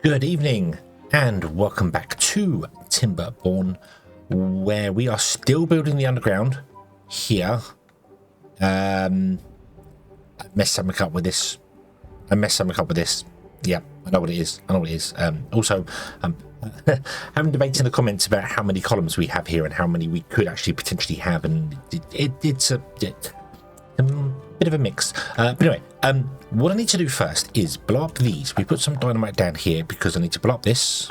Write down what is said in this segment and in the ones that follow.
Good evening and welcome back to Timberborn, where we are still building the underground here. I messed something up with this. Yeah, I know what it is. Also, having debates in the comments about how many columns we have here and how many we could actually potentially have, and it's a bit of a mix. But anyway, what I need to do first is blow up these. We put some dynamite down here because I need to blow up this.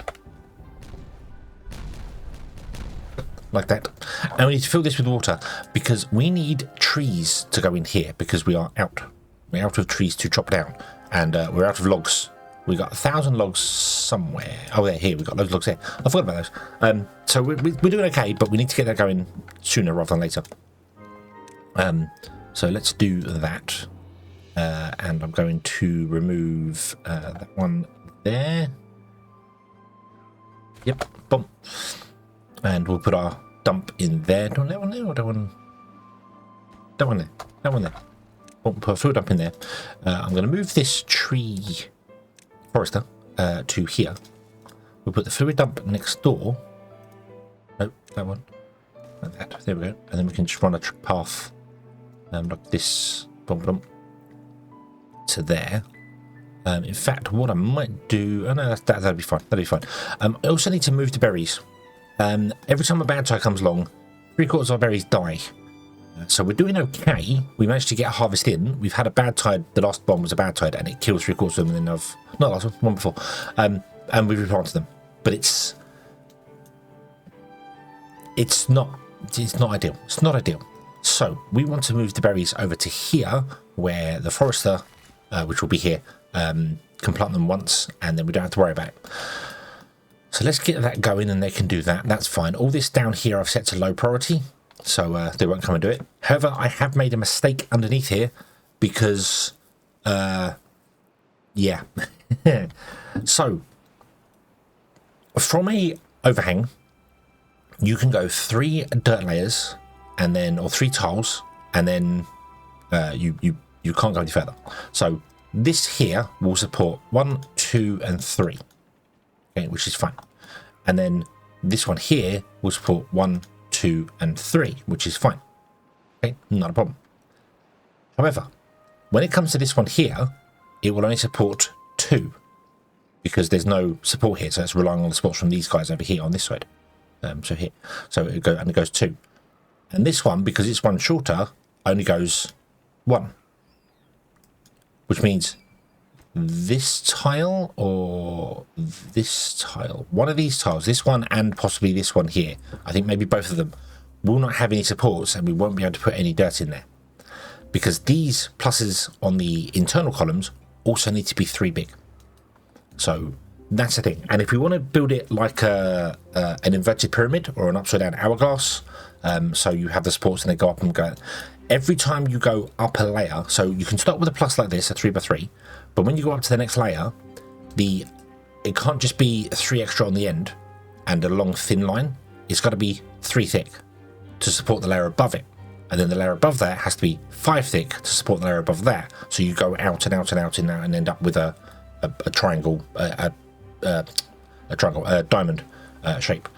Like that. And we need to fill this with water because we need trees to go in here because we are out. We're out of trees to chop down. And we're out of logs. We got 1,000 logs somewhere. Oh, yeah, here. We got loads of logs here. I forgot about those. So we're doing okay, but we need to get that going sooner rather than later. So let's do that. And I'm going to remove that one there. Yep, boom. And we'll put our dump in there. Don't that one there or that one? That one there. That one there. We'll put a fuel dump in there. I'm going to move this tree forester to here. We'll put the fluid dump next door. Nope, that one. Like that. There we go. And then we can just run a path like this. Boom, boom. To there. In fact, what I might do... Oh, no, that'll be fine. That'll be fine. I also need to move the berries. Every time a bad tide comes along, 3/4 of our berries die. So we're doing okay. We managed to get a harvest in. We've had a bad tide. The last one was a bad tide, and it kills 3/4 of them. And then not the last one before. And we've replanted them. But it's not ideal. It's not ideal. So we want to move the berries over to here, where the forester, which will be here, can plant them once, and then we don't have to worry about it. So let's get that going, and they can do that. That's fine. All this down here I've set to low priority, so they won't come and do it. However, I have made a mistake underneath here because, yeah. So from a overhang, you can go 3 dirt layers, and then or 3 tiles, and then you can't go any further. So this here will support 1, 2, and 3. Okay, which is fine. And then this one here will support 1, 2, and 3, which is fine. Okay, not a problem. However, when it comes to this one here, it will only support 2 because there's no support here. So it's relying on the supports from these guys over here on this side. So here, so it goes 2, and this one, because it's one shorter, only goes 1, which means this tile or this tile, one of these tiles, this one and possibly this one here, I think maybe both of them, will not have any supports, and we won't be able to put any dirt in there because these pluses on the internal columns also need to be 3 big. So that's the thing. And if we want to build it like an inverted pyramid or an upside down hourglass, so you have the supports and they go up and go, every time you go up a layer, so you can start with a plus like this, a 3x3, but when you go up to the next layer, it can't just be 3 extra on the end and a long thin line. It's got to be 3 thick to support the layer above it, and then the layer above that has to be 5 thick to support the layer above that. So you go out and out and out and out and end up with a triangle, a diamond shape.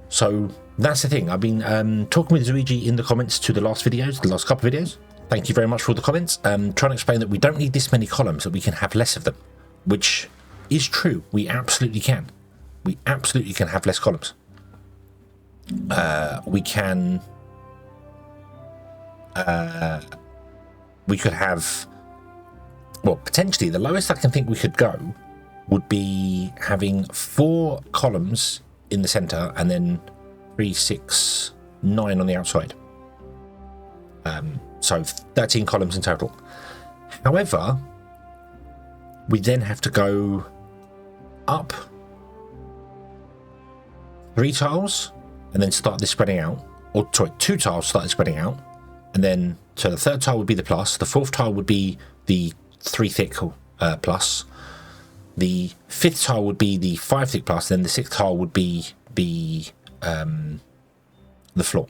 So that's the thing. I've been talking with Luigi in the comments to the last couple of videos. Thank you very much for all the comments. Trying to explain that we don't need this many columns, that we can have less of them, which is true. We absolutely can. We absolutely can have less columns. We could have, well, potentially the lowest I can think we could go would be having 4 columns in the center and then 3, 6, 9 on the outside. So 13 columns in total. However, we then have to go up 3 tiles and then start this spreading out, or sorry, 2 tiles start this spreading out, and then so the 3rd tile would be the plus, the 4th tile would be the 3 thick plus, the 5th tile would be the 5 thick plus, then the 6th tile would be the floor.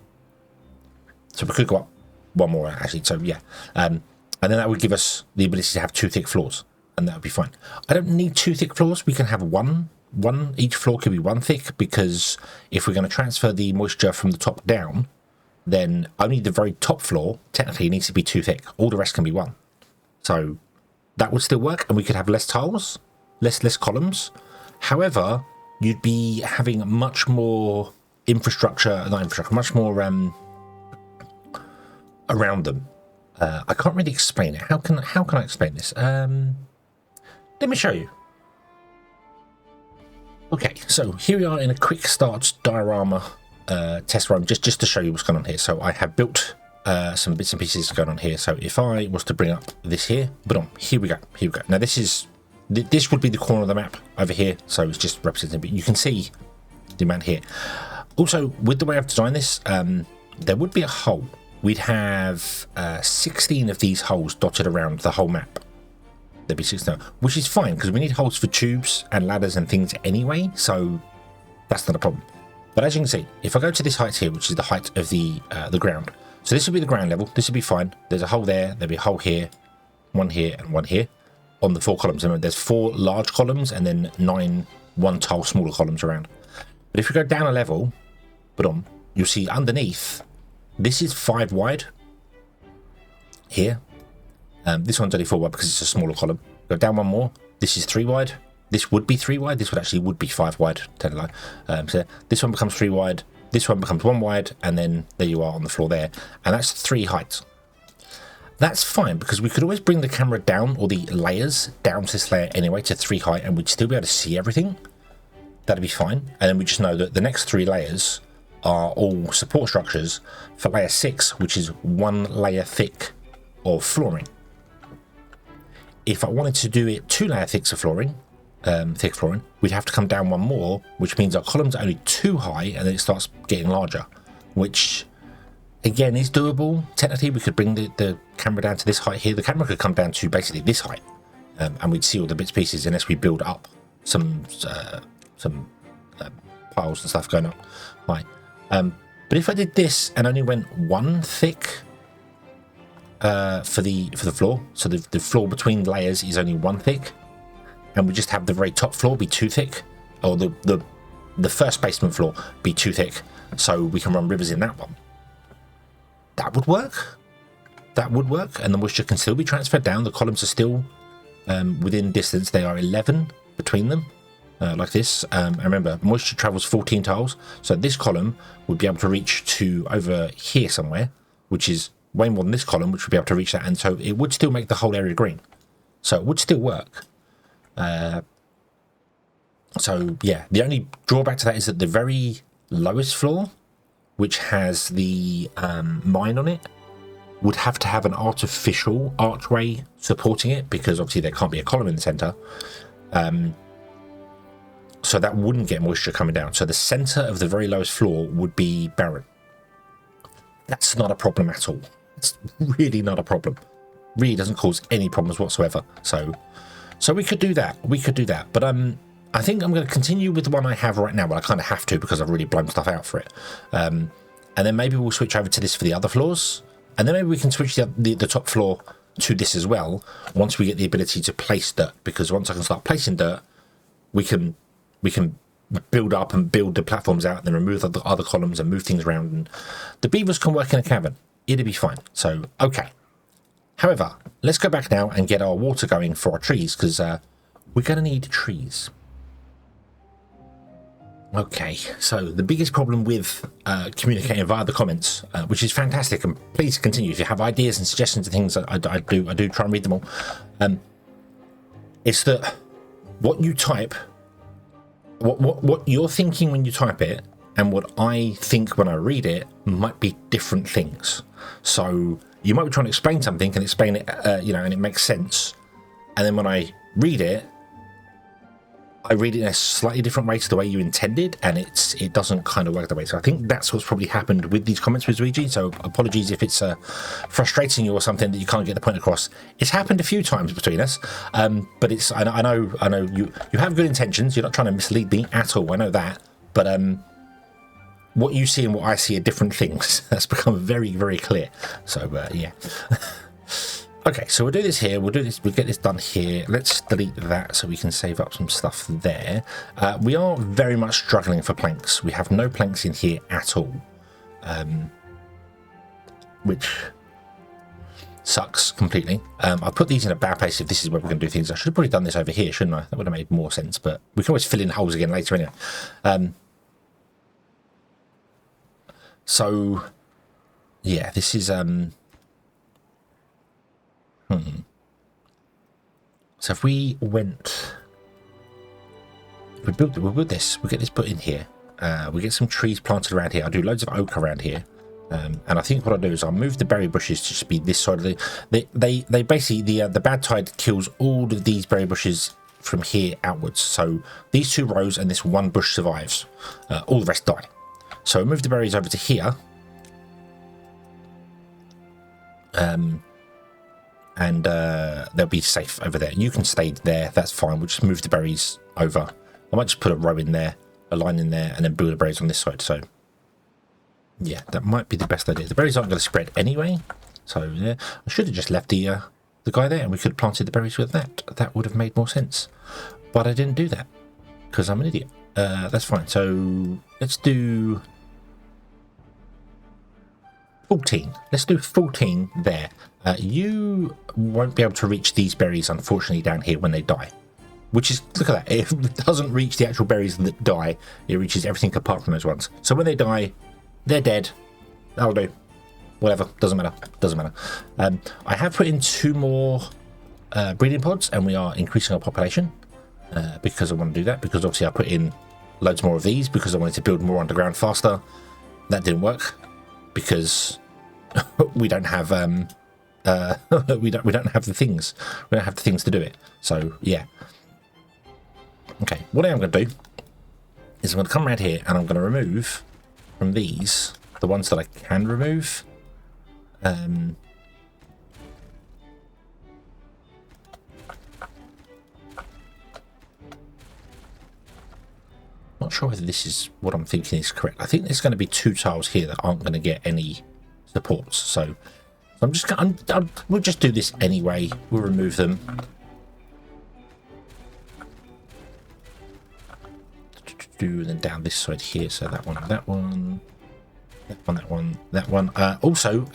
So we could go up 1 more actually. So yeah, and then that would give us the ability to have 2 thick floors. and that would be fine. I don't need 2 thick floors. We can have one. Each floor could be 1 thick, because if we're going to transfer the moisture from the top down, then only the very top floor technically needs to be 2 thick. All the rest can be 1. So that would still work, and we could have less tiles, less columns. However, you'd be having much more much more around them. I can't really explain it. How can I explain this? Let me show you. Okay, so here we are in a quick start diorama test run, just to show you what's going on here. So I have built some bits and pieces going on here. So if I was to bring up this here, here we go. Now this would be the corner of the map over here, so it's just representing, but you can see the amount here. Also, with the way I've designed this, there would be a hole. We'd have 16 of these holes dotted around the whole map. There'd be 16, which is fine, because we need holes for tubes and ladders and things anyway, so that's not a problem. But as you can see, if I go to this height here, which is the height of the ground, so this would be the ground level, this would be fine. There's a hole there, there'll be a hole here, one here, and one here on the 4 columns. Remember, there's 4 large columns and then 9 1-tile smaller columns around. But if we go down a level, you'll see underneath, this is 5 wide here. This one's only 4 wide because it's a smaller column. Go down one more. This is 3 wide. This would be 3 wide. This would be 5 wide. So this one becomes 3 wide. This one becomes 1 wide, and then there you are on the floor there. And that's 3 heights. That's fine, because we could always bring the camera down, or the layers down to this layer anyway, to 3 height, and we'd still be able to see everything. That'd be fine. And then we just know that the next 3 layers are all support structures for layer 6, which is 1 layer thick of flooring. If I wanted to do it 2 layer thicks of flooring, thick flooring, we'd have to come down 1 more, which means our columns are only 2 high, and then it starts getting larger, which again is doable. Technically, we could bring the camera down to this height here. The camera could come down to basically this height, and we'd see all the bits and pieces unless we build up some piles and stuff going up high. But if I did this and only went 1 thick for the floor, so the floor between layers is only 1 thick, and we just have the very top floor be 2 thick, or the first basement floor be 2 thick, so we can run rivers in that one. That would work. And the moisture can still be transferred down. The columns are still within distance. They are 11 between them, like this. And remember, moisture travels 14 tiles, so this column would be able to reach to over here somewhere, which is way more than this column, which would be able to reach that, and so it would still make the whole area green. So it would still work. So yeah, the only drawback to that is that the very lowest floor, which has the mine on it, would have to have an artificial archway supporting it, because obviously there can't be a column in the center. So that wouldn't get moisture coming down. So the center of the very lowest floor would be barren. That's not a problem at all. It's really not a problem. Really doesn't cause any problems whatsoever. So we could do that. But I think I'm going to continue with the one I have right now. Well, I kind of have to, because I've really blown stuff out for it. And then maybe we'll switch over to this for the other floors. And then maybe we can switch the top floor to this as well, once we get the ability to place dirt. Because once I can start placing dirt, we can build up and build the platforms out, and then remove the other columns and move things around. And the beavers can work in a cavern. It'll be fine. So, okay. However, let's go back now and get our water going for our trees, because we're going to need trees. Okay, so the biggest problem with communicating via the comments, which is fantastic, and please continue if you have ideas and suggestions and things. I do try and read them all. It's that what you type, what you're thinking when you type it, and what I think when I read it might be different things. So you might be trying to explain something and explain it, and it makes sense, and then when I read it in a slightly different way to the way you intended, and it doesn't kind of work that way. So I think that's what's probably happened with these comments with Luigi. So apologies if it's frustrating you or something that you can't get the point across. It's happened a few times between us, but it's I know you have good intentions. You're not trying to mislead me at all. I know that, but what you see and what I see are different things. That's become very, very clear. So yeah. Okay, so we'll do this here. We'll do this. We'll get this done here. Let's delete that so we can save up some stuff there. We are very much struggling for planks. We have no planks in here at all, which sucks completely. I put these in a bad place if this is where we're going to do things. I should have probably done this over here, shouldn't I? That would have made more sense, but we can always fill in holes again later anyway. So, yeah, this is... So if we went, we build this, we get this put in here, we get some trees planted around here. I'll do loads of oak around here, and I think what I'll do is I'll move the berry bushes to just be this side of they basically, the bad tide kills all of these berry bushes from here outwards. So these 2 rows and this 1 bush survives, all the rest die. So I'll move the berries over to here, and they'll be safe over there. You can stay there, that's fine. We'll just move the berries over. I might just put a row in there, a line in there, and then build the berries on this side. So yeah, that might be the best idea. The berries aren't going to spread anyway, so yeah, I should have just left the guy there and we could have planted the berries with that. That would have made more sense, but I didn't do that because I'm an idiot. That's fine. So let's do 14. Let's do 14 there. You won't be able to reach these berries, unfortunately, down here when they die. Which is, look at that, it doesn't reach the actual berries that die. It reaches everything apart from those ones. So when they die, they're dead. That'll do. Whatever, doesn't matter. Doesn't matter. I have put in 2 more breeding pods, and we are increasing our population because I want to do that. Because obviously I put in loads more of these because I wanted to build more underground faster. That didn't work because we don't have we don't have the things. We don't have the things to do it. So yeah. Okay, what I am going to do is I'm going to come around here and I'm going to remove from these the ones that I can remove. Not sure whether this is what I'm thinking is correct. I think there's going to be 2 tiles here that aren't going to get any supports. So I'm just going to, we'll just do this anyway. We'll remove them. And then down this side here. So that one, that one, that one, that one, that one. Also,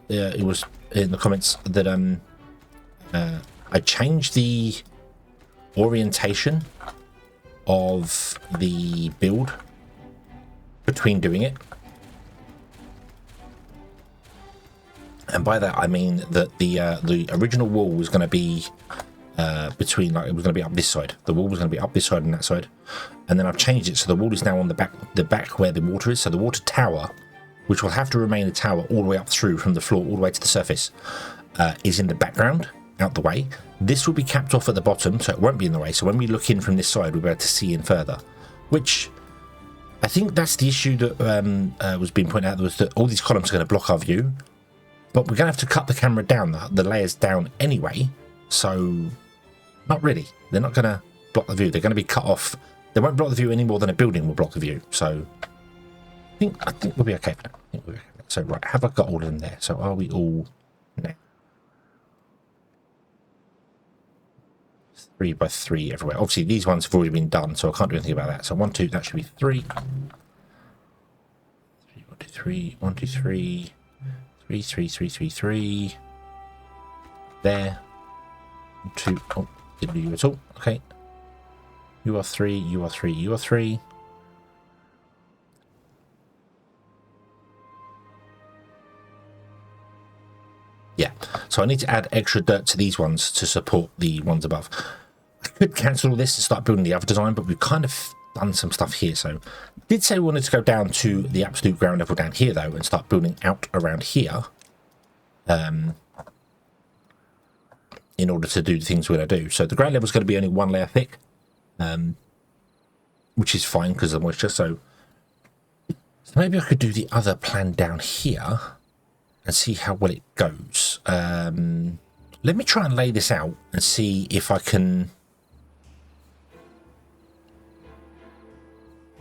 it was in the comments that I changed the orientation of the build between doing it. And by that I mean that the original wall was going to be between, like, it was going to be up this side. The wall was going to be up this side and that side, and then I've changed it so the wall is now on the back where the water is. So the water tower, which will have to remain a tower all the way up through from the floor all the way to the surface, is in the background, out the way. This will be capped off at the bottom, so it won't be in the way. So when we look in from this side, we'll be able to see in further. Which I think that's the issue that was being pointed out, was that all these columns are going to block our view. But we're going to have to cut the camera down, the layers down anyway. So not really. They're not going to block the view. They're going to be cut off. They won't block the view any more than a building will block the view. So I think we'll be okay for that. I think we'll be okay for that. So right, have I got all of them there? So are we all now? 3 by 3 everywhere. Obviously these ones have already been done, so I can't do anything about that. So 1, 2, that should be 3. 1, 2, 3, 1, 2, 3. 3, 3, 3, 3, 3. There. 2. Oh, didn't do you at all. Okay. You are 3, you are 3, you are 3. Yeah. So I need to add extra dirt to these ones to support the ones above. I could cancel all this and start building the other design, but we've kind of done some stuff here. So I did say we wanted to go down to the absolute ground level down here though and start building out around here in order to do the things we're going to do. So the ground level is going to be only 1 layer thick, which is fine because of the moisture. So maybe I could do the other plan down here and see how well it goes. Let me try and lay this out and see if I can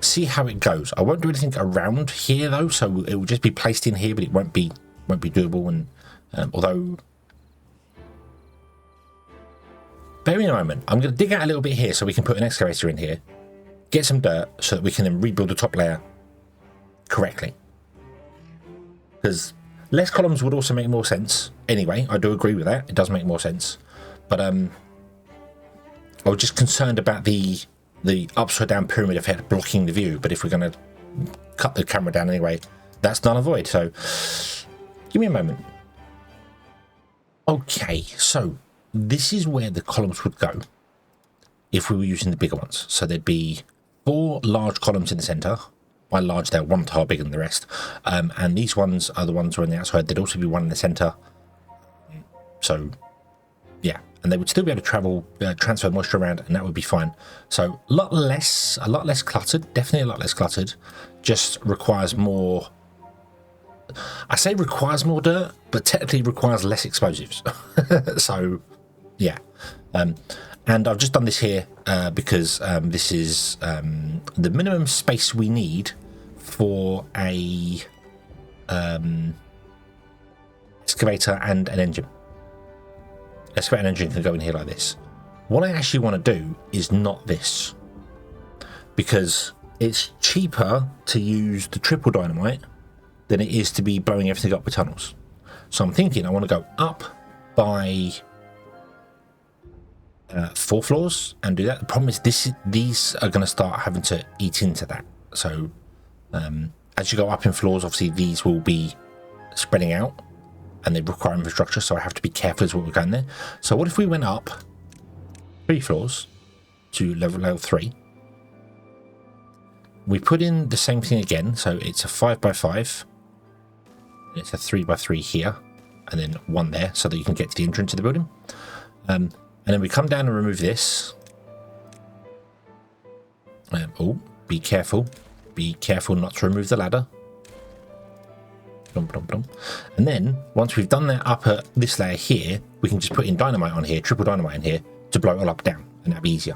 see how it goes. I won't do anything around here though, so it will just be placed in here, but it won't be doable. And although bear in a moment. I'm going to dig out a little bit here so we can put an excavator in here, get some dirt so that we can then rebuild the top layer correctly. Because less columns would also make more sense. Anyway, I do agree with that. It does make more sense. But I was just concerned about the upside down pyramid effect blocking the view. But if we're going to cut the camera down anyway, that's null and void. So give me a moment. Okay, so this is where the columns would go if we were using the bigger ones. So there'd be 4 large columns in the center. By large, they're 1 tile bigger than the rest. And these ones are the ones who are on the outside. There'd also be 1 in the center. So yeah, and they would still be able to travel, transfer moisture around, and that would be fine. So a lot less cluttered, definitely a lot less cluttered. Just requires more. I say requires more dirt, but technically requires less explosives. So yeah, and I've just done this here because this is the minimum space we need for a excavator and an engine. Excavator and engine can go in here like this. What I actually want to do is not this, because it's cheaper to use the triple dynamite than it is to be blowing everything up with tunnels. So I'm thinking I want to go up by 4 floors and do that. The problem is these are going to start having to eat into that. So as you go up in floors, obviously these will be spreading out and they require infrastructure, so I have to be careful as what we're going there. So what if we went up 3 floors to level 3? We put in the same thing again, so it's a 5x5. It's a 3x3 here, and then 1 there, so that you can get to the entrance of the building. And then we come down and remove this. Oh, be careful. Be careful not to remove the ladder. And then, once we've done that up at this layer here, we can just put in dynamite on here, triple dynamite in here, to blow it all up down. And that'd be easier,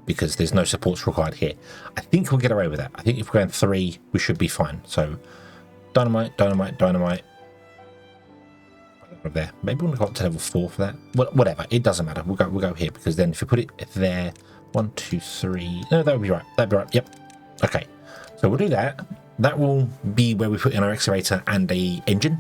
because there's no supports required here. I think we'll get away with that. I think if we're going 3, we should be fine. So, dynamite, dynamite, dynamite. There. Maybe we'll go up to level 4 for that. Whatever, it doesn't matter. We'll go here, because then if we put it there, 1, 2, 3. No, that would be right. That'd be right. Yep. Okay. So we'll do that. That will be where we put in our excavator and a engine.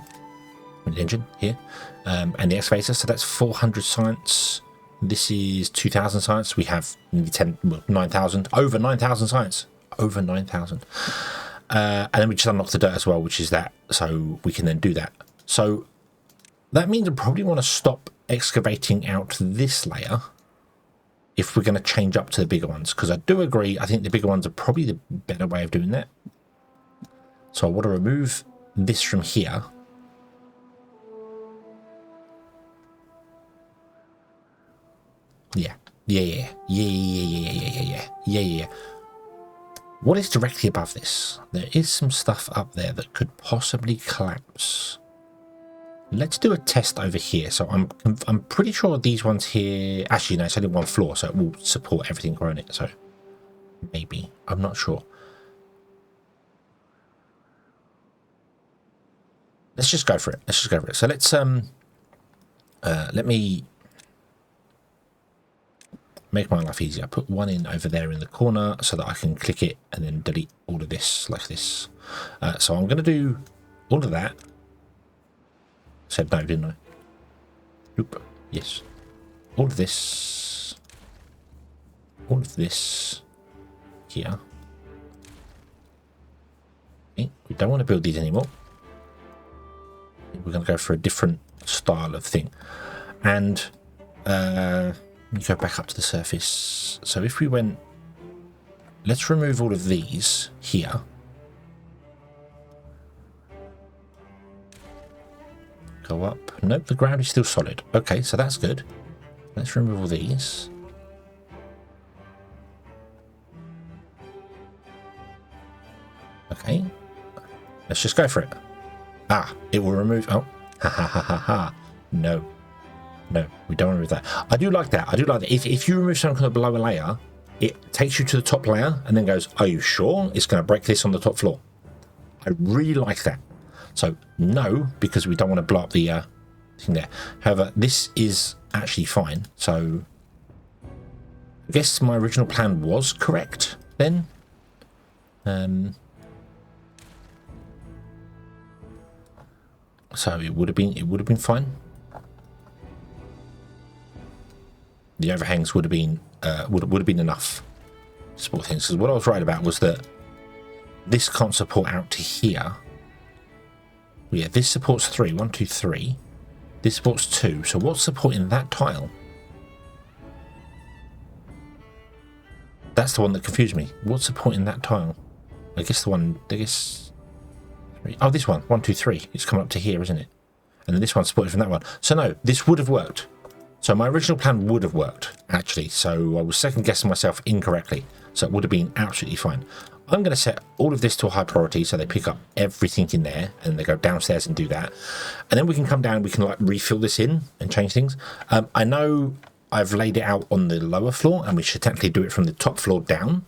An engine here. And the excavator. So that's 400 science. This is 2,000 science. We have 9,000. Over 9,000 science. Over 9,000. And then we just unlock the dirt as well, which is that. So we can then do that. So that means I probably want to stop excavating out this layer if we're going to change up to the bigger ones. Because I do agree, I think the bigger ones are probably the better way of doing that. So I want to remove this from here. Yeah. What is directly above this? There is some stuff up there that could possibly collapse. Let's do a test over here. So I'm pretty sure these ones here. Actually, no, it's only 1 floor, so it will support everything around it. So maybe, I'm not sure. Let's just go for it. Let's just go for it. So let's let me make my life easier. Put 1 in over there in the corner so that I can click it and then delete all of this like this. So I'm going to do all of that. Said no, didn't I? Oop. Yes. All of this here. Okay. We don't want to build these anymore. We're going to go for a different style of thing. And you go back up to the surface. So if we went, let's remove all of these here. Go up. Nope, the ground is still solid. Okay, so that's good. Let's remove all these. Okay. Let's just go for it. Ah, it will remove. Oh, ha ha ha ha ha. No. No, we don't remove that. I do like that. I do like that. If you remove something below a layer, it takes you to the top layer and then goes, are you sure it's going to break this on the top floor? I really like that. So no, because we don't want to blow up the thing there. However, this is actually fine. So I guess my original plan was correct then. So it would have been fine. The overhangs would have been enough to support things. Because what I was right about was that this can't support out to here. Yeah, this supports 3. 1, 2, 3. This supports 2. So what's supporting that tile? That's the one that confused me. What's supporting that tile? I guess the one. I guess. 3. Oh, this one. 1, 2, 3. It's coming up to here, isn't it? And then this one's supported from that one. So no, this would have worked. So my original plan would have worked, actually. So I was second guessing myself incorrectly. So it would have been absolutely fine. I'm going to set all of this to a high priority so they pick up everything in there and they go downstairs and do that. And then we can come down and we can like refill this in and change things. I know I've laid it out on the lower floor and we should technically do it from the top floor down.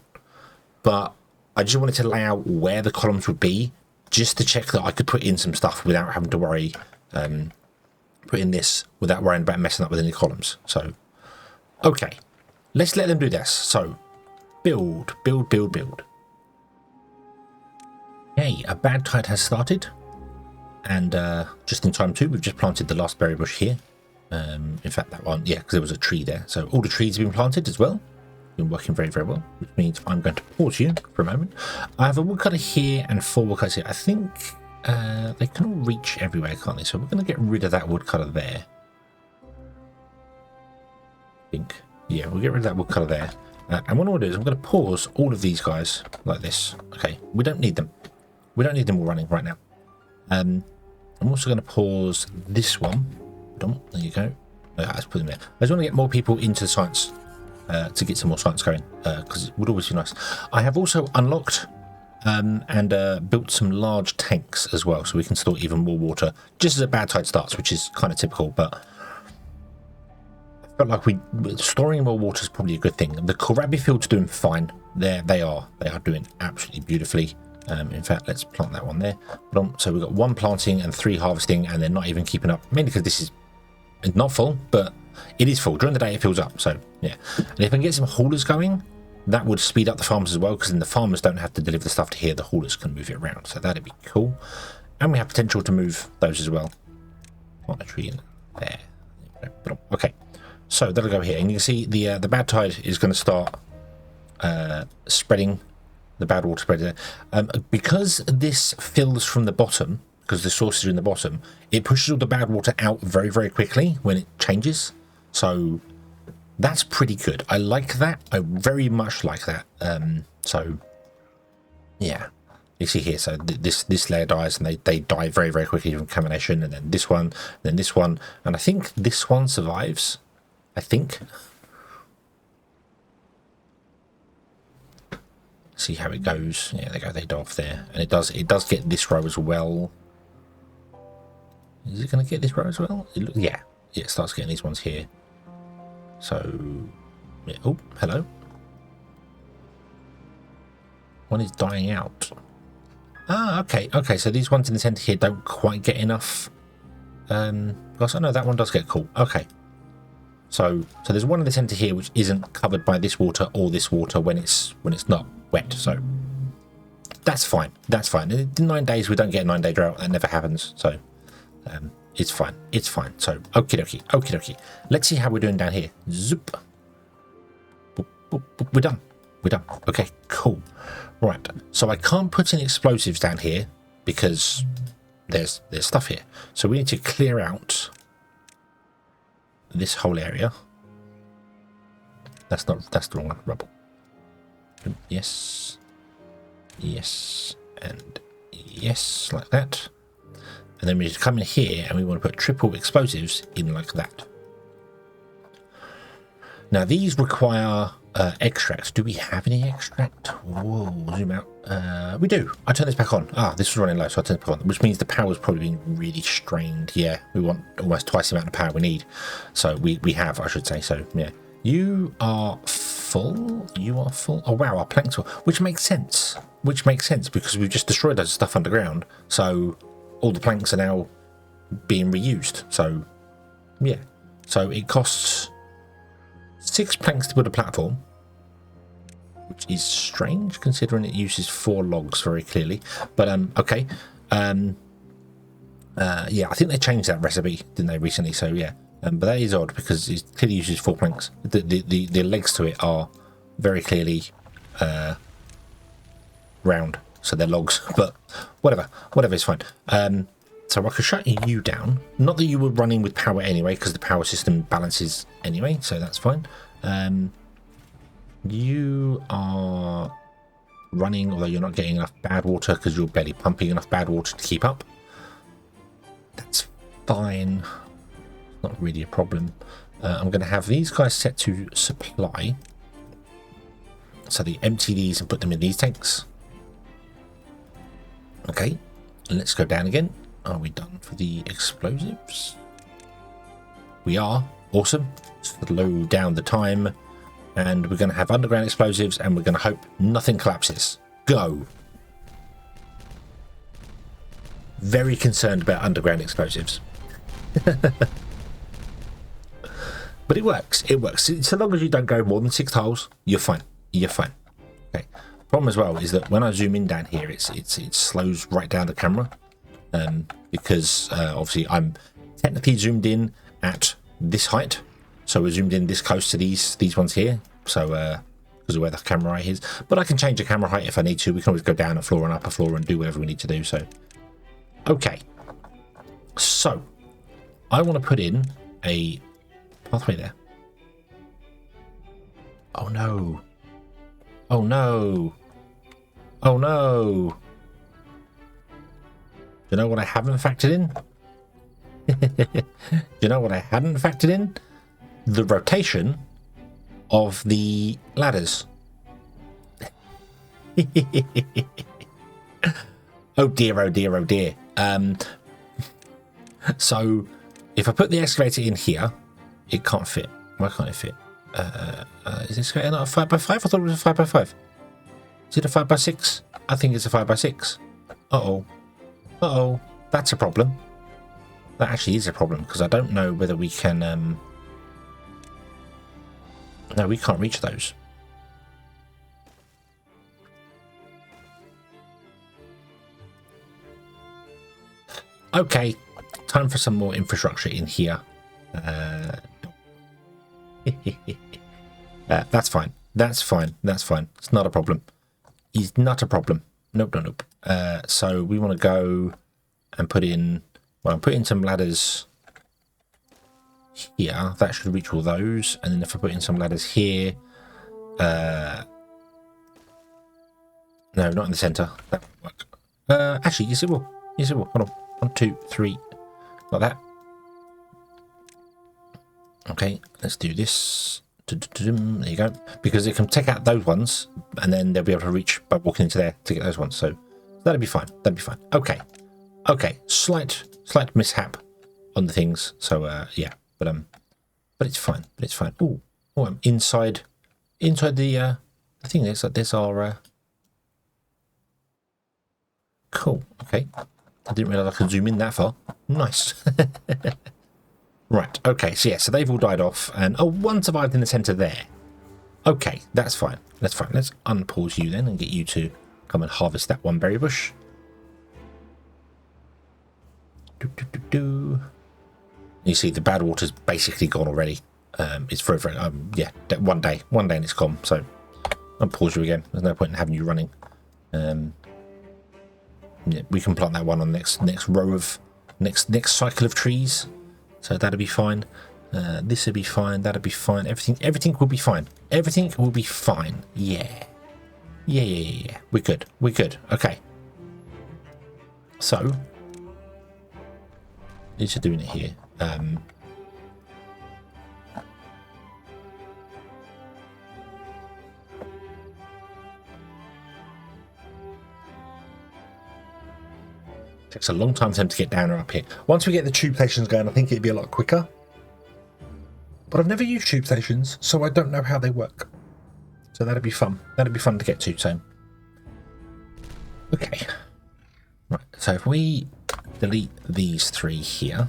But I just wanted to lay out where the columns would be just to check that I could put in some stuff without having to worry. Put in this without worrying about messing up with any columns. So, okay, let's let them do this. So, build. Okay, a bad tide has started, and just in time too, we've just planted the last berry bush here. In fact, that one, yeah, because there was a tree there. So all the trees have been planted as well. Been working very, very well, which means I'm going to pause you for a moment. I have a woodcutter here and 4 woodcutters here. I think they can all reach everywhere, can't they? So we're going to get rid of that woodcutter there. I think. Yeah, we'll get rid of that woodcutter there. And what I'm going to do is I'm going to pause all of these guys like this. Okay, we don't need them. We don't need them all running right now. I'm also going to pause this one. There you go. Let's put them there. I just want to get more people into science to get some more science going because it would always be nice. I have also unlocked and built some large tanks as well, so we can store even more water just as a bad tide starts, which is kind of typical. But I felt like storing more water is probably a good thing. The kohlrabi fields are doing fine. They are doing absolutely beautifully. In fact, let's plant that one there. So we've got 1 planting and 3 harvesting, and they're not even keeping up, mainly because this is not full, but it is full. During the day it fills up, so yeah. And if I can get some haulers going, that would speed up the farmers as well, because then the farmers don't have to deliver the stuff to here, the haulers can move it around, so that'd be cool. And we have potential to move those as well. Plant a tree in there. Okay, so that'll go here, and you can see the bad tide is going to start spreading. The bad water spread there. Because this fills from the bottom, because the sources are in the bottom, it pushes all the bad water out very, very quickly when it changes. So that's pretty good. I like that. I very much like that. So yeah, you see here. So this layer dies, and they die very, very quickly from contamination. And then this one, and I think this one survives. I think. See how it goes. Yeah, they go. They die off there, and it does get this row as well. Is it going to get this row as well? Yeah, it starts getting these ones here. So, yeah. Oh, hello. One is dying out. Ah, okay. So these ones in the centre here don't quite get enough. Because I know that one does get cool. Okay. So there's one in the centre here which isn't covered by this water or this water when it's not wet. So that's fine. That's fine. In 9 days we don't get a 9-day drought. That never happens. So it's fine. It's fine. So okie dokie. Let's see how we're doing down here. Zoop. Boop, boop, boop. We're done. Okay, cool. Right. So I can't put any explosives down here because there's stuff here. So we need to clear out this whole area. That's the wrong one. Rubble. Yes, and yes, like that. And then we need to come in here and we want to put triple explosives in like that. Now these require extract. Do we have any extract? Whoa, zoom out. We do. I turn this back on. This was running low, so I turn it back on, which means the power's probably been really strained. Yeah, we want almost twice the amount of power we need. So we have, I should say. So yeah, you are full. Oh wow, our planks are, which makes sense. Because we've just destroyed those stuff underground. So all the planks are now being reused. So yeah, so it costs 6 planks to build a platform, which is strange considering it uses 4 logs very clearly. But okay. Yeah, I think they changed that recipe, didn't they, recently? So yeah, but that is odd because it clearly uses 4 planks. The legs to it are very clearly round, so they're logs. But whatever is fine. So I could shut you down. Not that you were running with power anyway, because the power system balances anyway, so that's fine. You are running, although you're not getting enough bad water because you're barely pumping enough bad water to keep up. That's fine. Not really a problem. I'm going to have these guys set to supply. So they empty these and put them in these tanks. Okay, let's go down again. Are we done for the explosives? We are. Awesome. Slow down the time. And we're going to have underground explosives and we're going to hope nothing collapses. Go. Very concerned about underground explosives. But it works. It works. So long as you don't go more than 6 tiles, you're fine. You're fine. Okay. Problem as well is that when I zoom in down here, it slows right down the camera. Because obviously I'm technically zoomed in at this height. So we're zoomed in this close to these ones here. So because of where the camera height is. But I can change the camera height if I need to. We can always go down a floor and up a floor and do whatever we need to do. So okay. So I want to put in a pathway there. Oh no. Oh no. Oh no. Do you know what I haven't factored in? Do you know what I hadn't factored in? The rotation of the ladders. Oh dear, oh dear, oh dear. So if I put the excavator in here, it can't fit. Why can't it fit? Is this not a 5x5? I thought it was a 5x5. Is it a 5x6? I think it's a 5x6. Uh-oh. Uh-oh. That's a problem. That actually is a problem, because I don't know whether we can... No, we can't reach those. Okay, time for some more infrastructure in here. That's fine. That's fine. That's fine. It's not a problem. It's not a problem. Nope, nope, nope. So we want to go and put in... Well, I'm putting some ladders here. That should reach all those. And then if I put in some ladders here... no, not in the centre. That won't work. Actually, yes it will. Yes it will. Hold on. 1, 2, 3. Like that. Okay, let's do this. There you go. Because it can take out those ones, and then they'll be able to reach by walking into there to get those ones. So that'll be fine. That'll be fine. Okay. Okay. Slight mishap on the things. So yeah. But it's fine. But it's fine. Oh, I'm inside the thing. There's our cool. Okay. I didn't realise I could zoom in that far. Nice. Right, okay, so yeah, so they've all died off, and oh, one survived in the centre there. Okay, that's fine. That's fine. Let's unpause you then and get you to come and harvest that one berry bush. You see, the bad water's basically gone already. It's for yeah, one day and it's gone. So unpause you again. There's no point in having you running. Yeah, we can plant that one on next row of next cycle of trees. So that'll be fine. This will be fine. That'll be fine. Everything will be fine. Everything will be fine. Yeah. Yeah. We're good. We're good. Okay. So, these are doing it here. Takes a long time for them to get down or up here. Once we get the tube stations going, I think it'd be a lot quicker. But I've never used tube stations, so I don't know how they work. So that'd be fun. That'd be fun to get to. So, okay. Right. So if we delete these 3 here,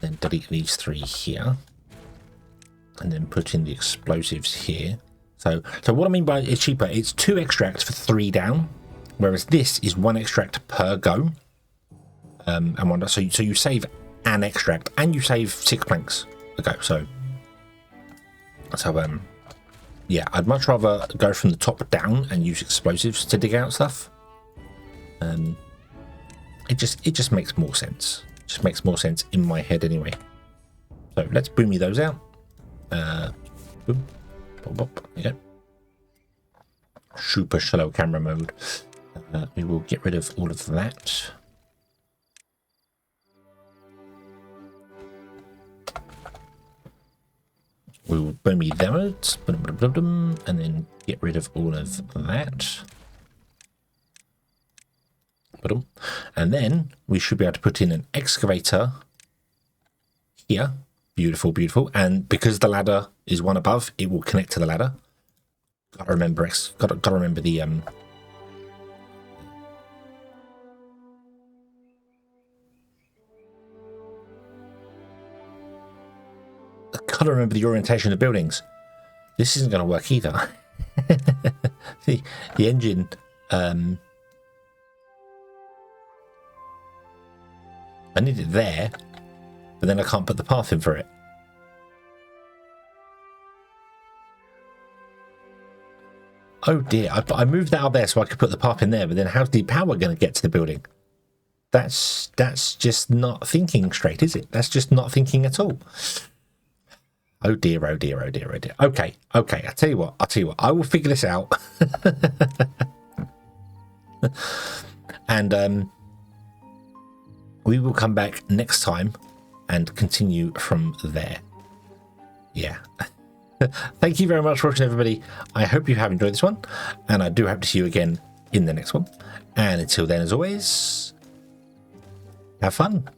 then delete these 3 here, and then put in the explosives here. So what I mean by it's cheaper, it's 2 extracts for 3 down, whereas this is 1 extract per go. And one, so you save an extract and you save 6 planks a go. So yeah, I'd much rather go from the top down and use explosives to dig out stuff. It just makes more sense. It just makes more sense in my head anyway. So let's boomy those out. Boom. Bop, bop. There you go. Super shallow camera mode. We will get rid of all of that. We will boomy them out, and then get rid of all of that. And then we should be able to put in an excavator here. Beautiful, beautiful. And because the ladder is one above, it will connect to the ladder. Gotta remember the gotta remember the orientation of buildings. This isn't gonna work either. the engine I need it there, but then I can't put the path in for it. Oh dear, I moved that out there so I could put the path in there, but then how's the power going to get to the building? That's just not thinking straight, is it? That's just not thinking at all. Oh dear, oh dear, oh dear, oh dear. Okay, I'll tell you what, I will figure this out. And we will come back next time and continue from there. Yeah. Thank you very much for watching, everybody. I hope you have enjoyed this one, and I do hope to see you again in the next one. And until then, as always, have fun.